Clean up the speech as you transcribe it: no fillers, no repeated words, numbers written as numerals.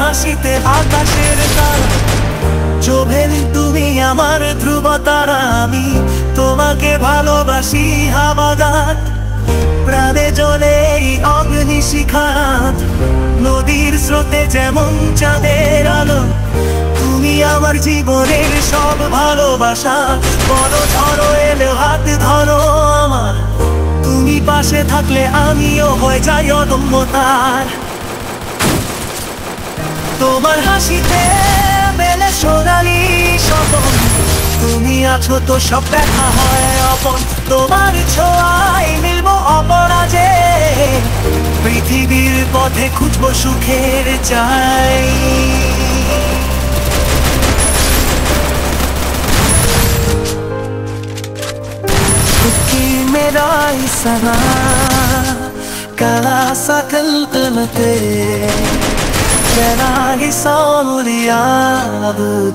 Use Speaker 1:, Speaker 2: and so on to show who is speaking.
Speaker 1: হাসিতে আকাশের তারা চোখের তুমি আমার ধ্রুব তারা আমি তোমাকে ভালোবাসি হামাদার প্রাণে জ্বলে এই অগ্নিশিখাত নদীর স্রোতে যেমন চাঁদের আলো তুমি আমার জীবনের সব ভালোবাসা বলো ঝড়ো এলে হাত ধরো আমার তুমি পাশে থাকলে আমিও হয়ে যাই অদম্য তার তোমার হাসিতে মেলে সোনালি স্বপন তুমি আছো তো সব দেখা হয় আপন তোমার ছোঁয়ায় মিলবো অপরাজে পৃথিবীর পথে খুঁজবো সুখের চাই কি মেরা ইসারা কালা সকল কলতে Can I get some of the other